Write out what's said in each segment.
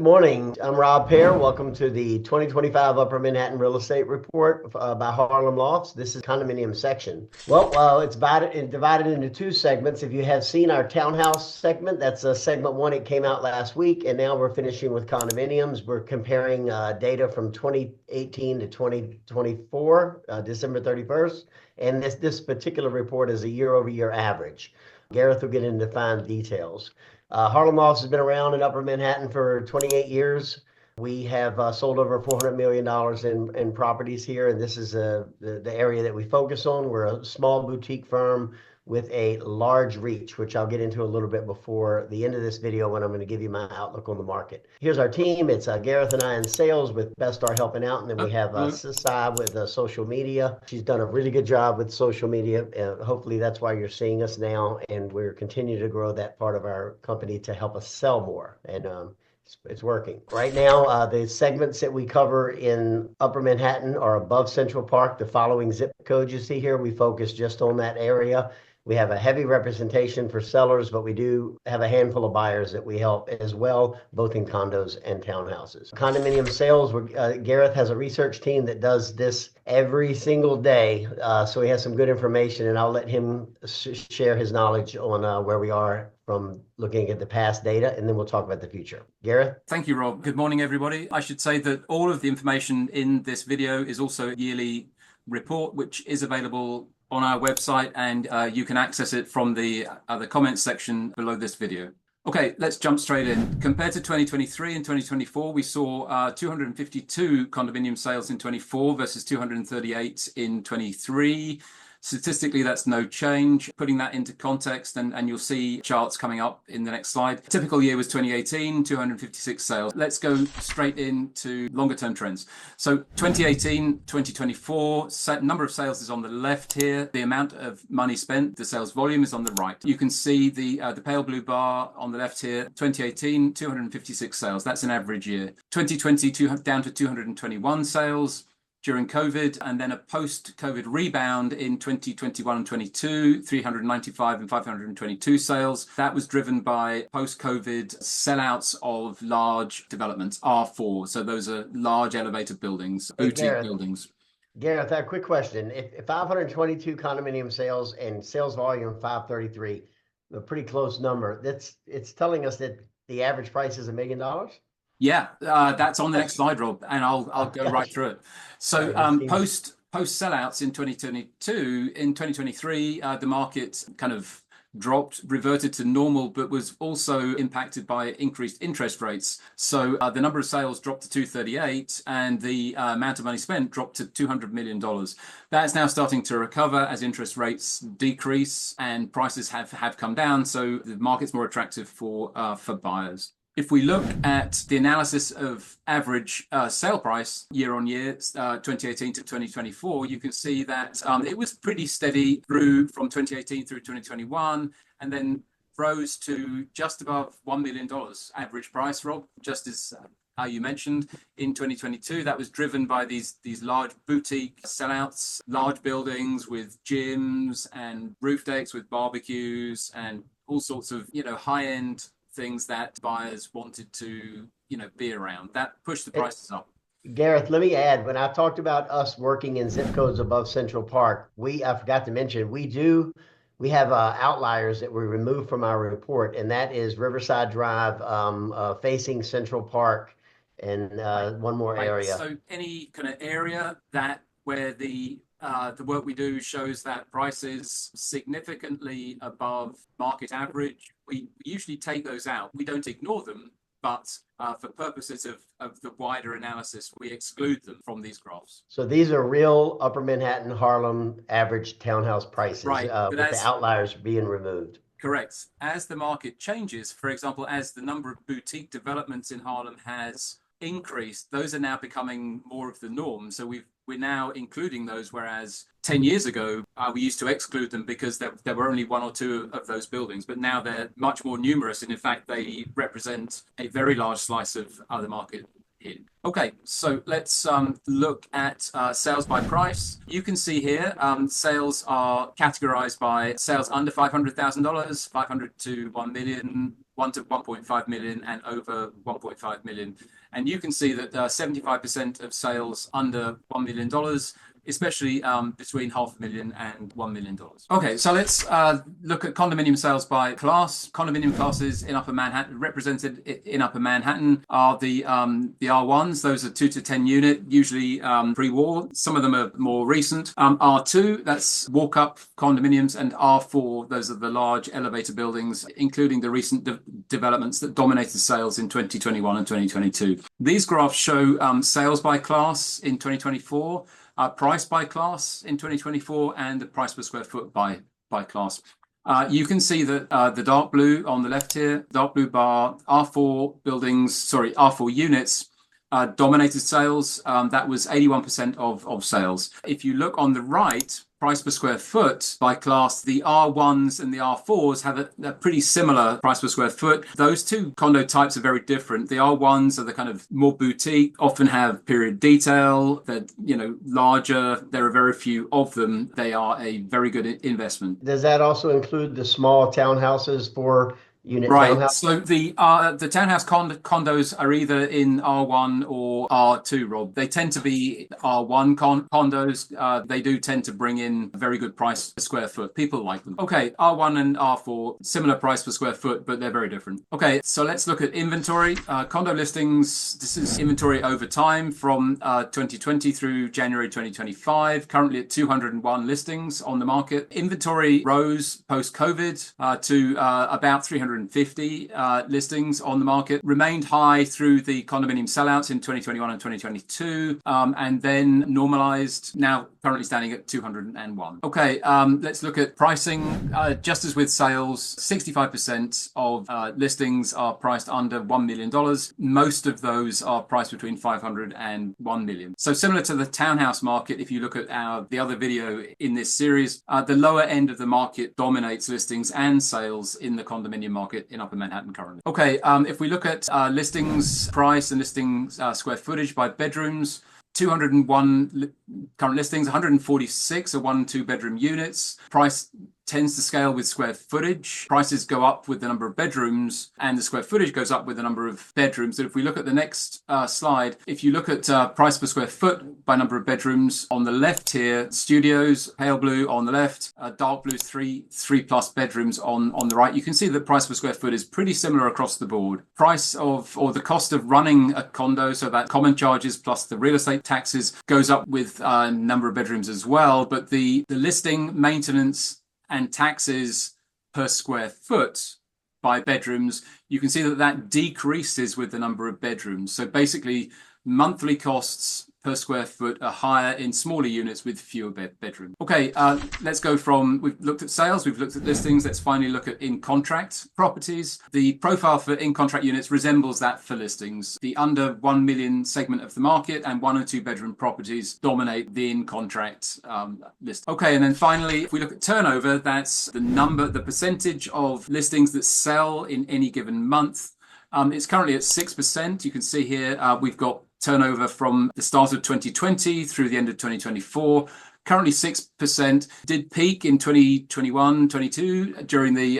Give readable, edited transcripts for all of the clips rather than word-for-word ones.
morning. I'm Rob Pear. Welcome to the 2025 Upper Manhattan Real Estate Report by Harlem Lofts. This is condominium section. Well, it's divided into two segments. If you have seen our townhouse segment, that's segment one. It came out last week, and now we're finishing with condominiums. We're comparing data from 2018 to 2024, December 31st, and this particular report is a year-over-year average. Gareth will get into fine details. Harlem Lofts has been around in Upper Manhattan for 28 years. We have sold over $400 million in properties here, and this is the area that we focus on. We're a small boutique firm with a large reach, which I'll get into a little bit before the end of this video when I'm going to give you my outlook on the market. Here's our team. It's Gareth and I in sales with Best Star helping out, and then we have Sisai with social media. She's done a really good job with social media. Hopefully that's why you're seeing us now, and we're continuing to grow that part of our company to help us sell more. And it's working. Right now, the segments that we cover in Upper Manhattan are above Central Park. The following zip codes you see here, we focus just on that area. We have a heavy representation for sellers, but we do have a handful of buyers that we help as well, both in condos and townhouses. Condominium sales, Gareth has a research team that does this every single day, so he has some good information, and I'll let him share his knowledge on where we are from looking at the past data, and then we'll talk about the future. Gareth? Thank you, Rob. Good morning, everybody. I should say that all of the information in this video is also a yearly report, which is available on our website, and you can access it from the comments section below this video. Okay, let's jump straight in. Compared to 2023 and 2024, we saw 252 condominium sales in 24 versus 238 in 23. Statistically, that's no change. Putting that into context, and you'll see charts coming up in the next slide. Typical year was 2018, 256 sales. Let's go straight into longer term trends. So 2018, 2024, number of sales is on the left here. The amount of money spent, the sales volume is on the right. You can see the pale blue bar on the left here. 2018, 256 sales. That's an average year. 2020, down to 221 sales. During COVID, and then a post-COVID rebound in 2021 and 22, 395 and 522 sales. That was driven by post-COVID sellouts of large developments, R4. So those are large elevated buildings, boutique buildings. Gareth, I have a quick question. If 522 condominium sales and sales volume 533, a pretty close number, it's telling us that the average price is $1 million? Yeah, that's on the next slide, Rob, and I'll go right through it. So post sellouts in 2022, in 2023, the market kind of dropped, reverted to normal, but was also impacted by increased interest rates. So the number of sales dropped to 238, and the amount of money spent dropped to $200 million. That's now starting to recover as interest rates decrease and prices have come down. So the market's more attractive for buyers. If we look at the analysis of average sale price year on year, 2018 to 2024, you can see that it was pretty steady from 2018 through 2021, and then rose to just above $1 million average price, Rob, just as how you mentioned. In 2022, that was driven by these large boutique sellouts, large buildings with gyms and roof decks with barbecues and all sorts of, high-end things that buyers wanted to, be around. That pushed the prices up. Gareth, let me add, when I talked about us working in zip codes above Central Park, I forgot to mention, we have outliers that we removed from our report, and that is Riverside Drive facing Central Park and one more area. So any kind of area where the work we do shows that prices significantly above market average, we usually take those out. We don't ignore them, but for purposes of the wider analysis, we exclude them from these graphs. So these are real Upper Manhattan, Harlem average townhouse prices, right, with the outliers being removed. Correct. As the market changes, for example, as the number of boutique developments in Harlem has increased, those are now becoming more of the norm. So we're now including those, whereas 10 years ago, we used to exclude them because there were only one or two of those buildings, but now they're much more numerous, and in fact, they represent a very large slice of the market here. Okay, so let's look at sales by price. You can see here, sales are categorized by sales under $500,000, 500 to 1 million, 1 to 1.5 million and over 1.5 million. And you can see that 75% of sales under $1 million, especially between $500,000 and $1 million. Okay, so let's look at condominium sales by class. Condominium classes in Upper Manhattan, represented in Upper Manhattan, are the R1s. Those are 2 to 10 unit, usually pre-war. Some of them are more recent. R2, that's walk-up condominiums, and R4, those are the large elevator buildings, including the recent developments that dominated sales in 2021 and 2022. These graphs show sales by class in 2024. Price by class in 2024, and the price per square foot by class. You can see that the dark blue on the left here, dark blue bar, R4 units dominated sales. That was 81% of sales. If you look on the right, price per square foot by class, the R1s and the R4s have a pretty similar price per square foot. Those two condo types are very different. The R1s are the kind of more boutique, often have period detail. They're, larger. There are very few of them. They are a very good investment. Does that also include the small townhouses for unit townhouse? So the townhouse condos are either in R1 or R2, Rob. They tend to be R1 condos. They do tend to bring in a very good price per square foot. People like them. Okay, R1 and R4, similar price per square foot, but they're very different. Okay, so let's look at inventory. Condo listings, this is inventory over time from 2020 through January 2025, currently at 201 listings on the market. Inventory rose post-COVID to about 350 listings on the market, remained high through the condominium sellouts in 2021 and 2022, and then normalized, now currently standing at 201. Okay, let's look at pricing. Just as with sales, 65% of listings are priced under $1 million. Most of those are priced between $500,000 and $1 million. So similar to the townhouse market, if you look at the other video in this series, the lower end of the market dominates listings and sales in the condominium market in Upper Manhattan currently. Okay, if we look at listings price and listings square footage by bedrooms, 201 current listings, 146 are 1 and 2 bedroom units. Price tends to scale with square footage. Prices go up with the number of bedrooms, and the square footage goes up with the number of bedrooms. So if we look at the next slide, if you look at price per square foot by number of bedrooms, on the left here, studios, pale blue on the left, dark blue, three plus bedrooms on the right, you can see that price per square foot is pretty similar across the board. Price of, or the cost of running a condo, so that common charges plus the real estate taxes, goes up with number of bedrooms as well, but the listing, maintenance, and taxes per square foot by bedrooms, you can see that decreases with the number of bedrooms. So basically, monthly costs per square foot are higher in smaller units with fewer bedrooms. Okay, let's go from, we've looked at sales, we've looked at listings, let's finally look at in-contract properties. The profile for in-contract units resembles that for listings. The under 1 million segment of the market and 1 and 2 bedroom properties dominate the in-contract list. Okay, and then finally, if we look at turnover, that's the percentage of listings that sell in any given month. It's currently at 6%. You can see here, we've got turnover from the start of 2020 through the end of 2024. Currently 6%. Did peak in 2021, 22 during the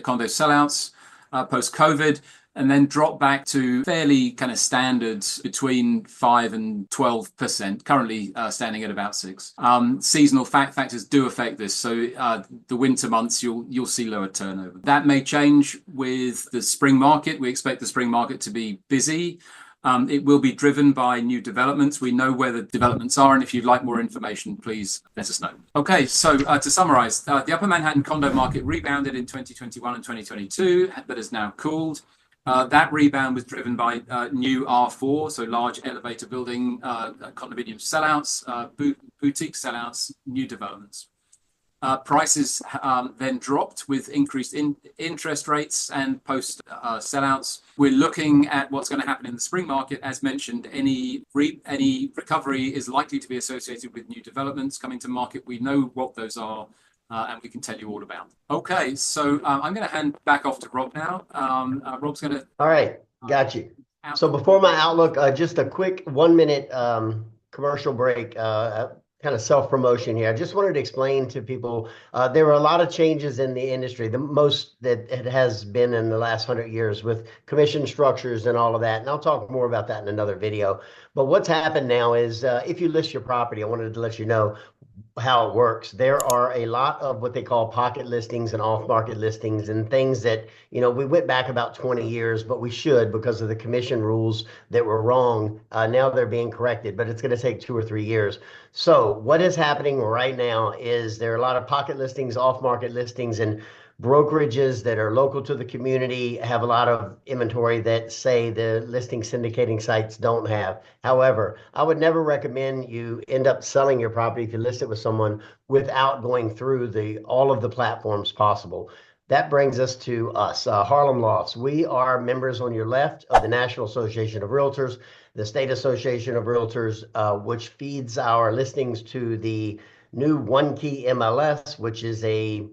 condo sellouts post-COVID, and then dropped back to fairly kind of standard between 5 and 12%, currently standing at about 6. Seasonal factors do affect this. So the winter months, you'll see lower turnover. That may change with the spring market. We expect the spring market to be busy. It will be driven by new developments. We know where the developments are, and if you'd like more information, please let us know. Okay, so to summarize, the Upper Manhattan condo market rebounded in 2021 and 2022, but has now cooled. That rebound was driven by new R4, so large elevator building, condominium sellouts, boutique sellouts, new developments. Prices then dropped with increased interest rates and post sellouts. We're looking at what's going to happen in the spring market. As mentioned, any recovery is likely to be associated with new developments coming to market. We know what those are, and we can tell you all about them. Okay, so I'm going to hand back off to Rob now. Rob's going to... All right, got you. So before my outlook, just a quick 1 minute commercial break. kind of self-promotion here. I just wanted to explain to people there are a lot of changes in the industry, the most that it has been in the last 100 years with commission structures and all of that. And I'll talk more about that in another video. But what's happened now is if you list your property, I wanted to let you know how it works. There are a lot of what they call pocket listings and off-market listings and things that, we went back about 20 years, but we should because of the commission rules that were wrong. Now they're being corrected, but it's going to take 2 or 3 years. So what is happening right now is there are a lot of pocket listings, off-market listings, and brokerages that are local to the community have a lot of inventory that say the listing syndicating sites don't have. However, I would never recommend you end up selling your property if you list it with someone without going through all of the platforms possible. That brings us to us, Harlem Lofts. We are members on your left of the National Association of Realtors, the State Association of Realtors, which feeds our listings to the new One Key MLS, which is a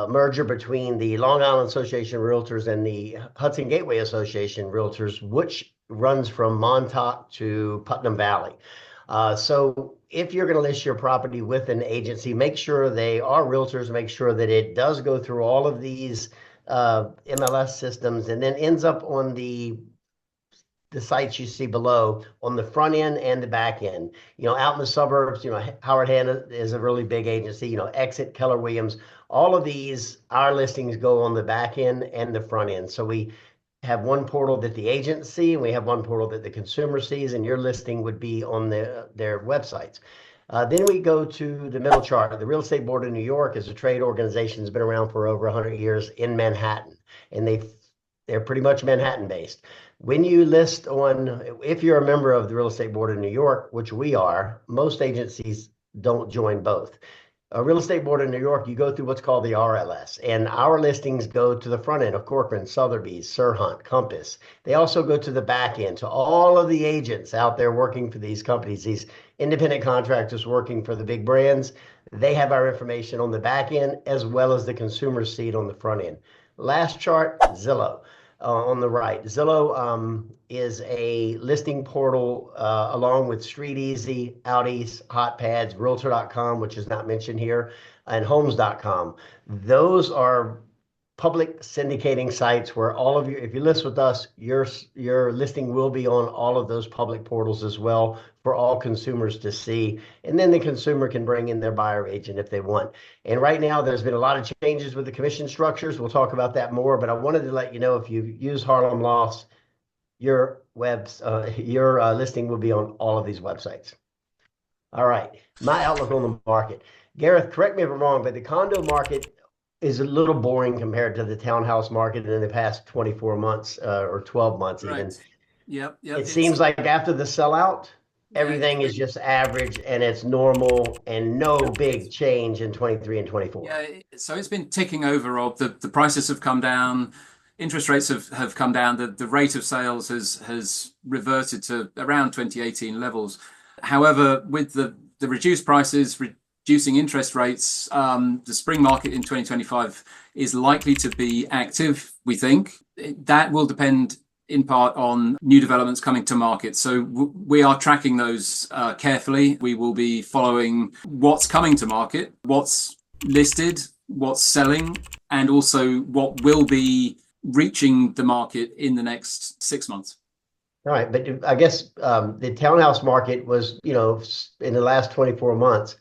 merger between the Long Island Association of Realtors and the Hudson Gateway Association of Realtors, which runs from Montauk to Putnam Valley. So if you're going to list your property with an agency, make sure they are realtors, make sure that it does go through all of these MLS systems and then ends up on the sites you see below on the front end and the back end. Out in the suburbs, Howard Hanna is a really big agency, Exit, Keller Williams, all of these, our listings go on the back end and the front end. So we have one portal that the agents see, and we have one portal that the consumer sees, and your listing would be on their websites. Then we go to the middle chart. The Real Estate Board of New York is a trade organization that's been around for over 100 years in Manhattan, and they're pretty much Manhattan based. When you list if you're a member of the Real Estate Board of New York, which we are, most agencies don't join both. A Real Estate Board of New York, you go through what's called the RLS, and our listings go to the front end of Corcoran, Sotheby's, Sirhunt, Compass. They also go to the back end to all of the agents out there working for these companies, these independent contractors working for the big brands. They have our information on the back end as well as the consumer seat on the front end. Last chart, Zillow. On the right, Zillow is a listing portal along with StreetEasy, Out Hot Pads, Realtor.com, which is not mentioned here, and Homes.com. Those are public syndicating sites where all of you, if you list with us, your listing will be on all of those public portals as well for all consumers to see. And then the consumer can bring in their buyer agent if they want. And right now there's been a lot of changes with the commission structures. We'll talk about that more, but I wanted to let you know if you use Harlem Lofts, your listing will be on all of these websites. All right, my outlook on the market. Gareth, correct me if I'm wrong, but the condo market is a little boring compared to the townhouse market in the past 24 months or 12 months even. Right. Yep. It seems like after the sellout, everything is just average and it's normal and no big change in 23 and 24. Yeah, so it's been ticking over, Rob. The prices have come down, interest rates have come down, the rate of sales has reverted to around 2018 levels. However, with the reduced prices, reducing interest rates, the spring market in 2025 is likely to be active, we think. That will depend in part on new developments coming to market. So we are tracking those carefully. We will be following what's coming to market, what's listed, what's selling, and also what will be reaching the market in the next 6 months. All right, but I guess the townhouse market was, in the last 24 months,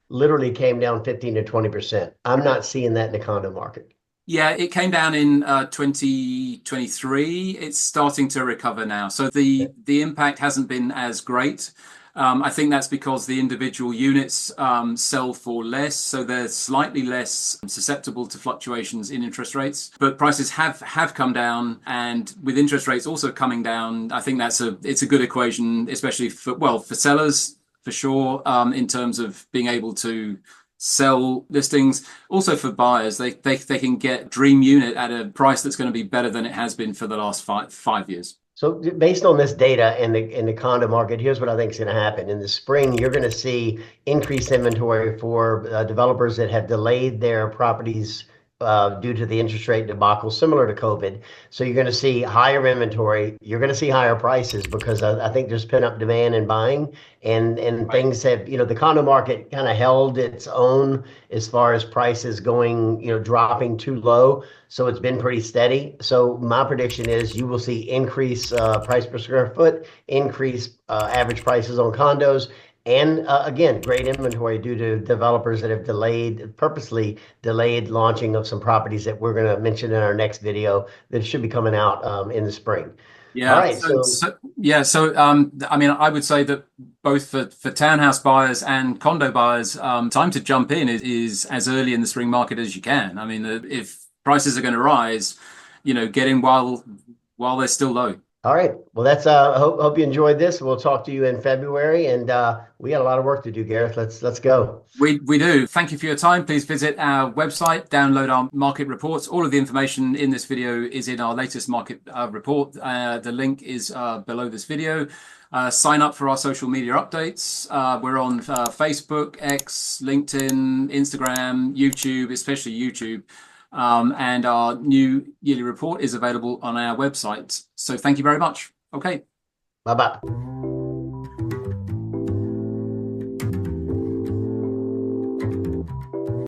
literally came down 15 to 20%. I'm not seeing that in the condo market. Yeah, it came down in 2023. It's starting to recover now. So the impact hasn't been as great. I think that's because the individual units sell for less, so they're slightly less susceptible to fluctuations in interest rates. But prices have come down, and with interest rates also coming down, I think it's a good equation, especially for sellers, for sure, in terms of being able to sell listings. Also for buyers, they can get dream unit at a price that's going to be better than it has been for the last five years. So based on this data in the condo market, here's what I think is going to happen. In the spring, you're going to see increased inventory for developers that have delayed their properties due to the interest rate debacle, similar to COVID. So you're going to see higher inventory. You're going to see higher prices because I think there's pent-up demand in buying, and Right. things have, the condo market kind of held its own as far as prices going, dropping too low. So it's been pretty steady. So my prediction is you will see increase price per square foot, increase average prices on condos, and again, great inventory due to developers that have purposely delayed launching of some properties that we're going to mention in our next video that should be coming out in the spring. All Yeah. right, so I mean, I would say that both for townhouse buyers and condo buyers, time to jump in is as early in the spring market as you can. I mean, if prices are going to rise, get in while they're still low. all right, well, that's hope you enjoyed this. We'll talk to you in February, and we got a lot of work to do, Gareth. Let's go. We do. Thank you for your time. Please visit our website, download our market reports. All of the information in this video is in our latest market report. The link is below this video. Sign up for our social media updates. We're on Facebook, X, LinkedIn, Instagram, YouTube, especially YouTube. And our new yearly report is available on our website. So thank you very much. Okay. Bye-bye.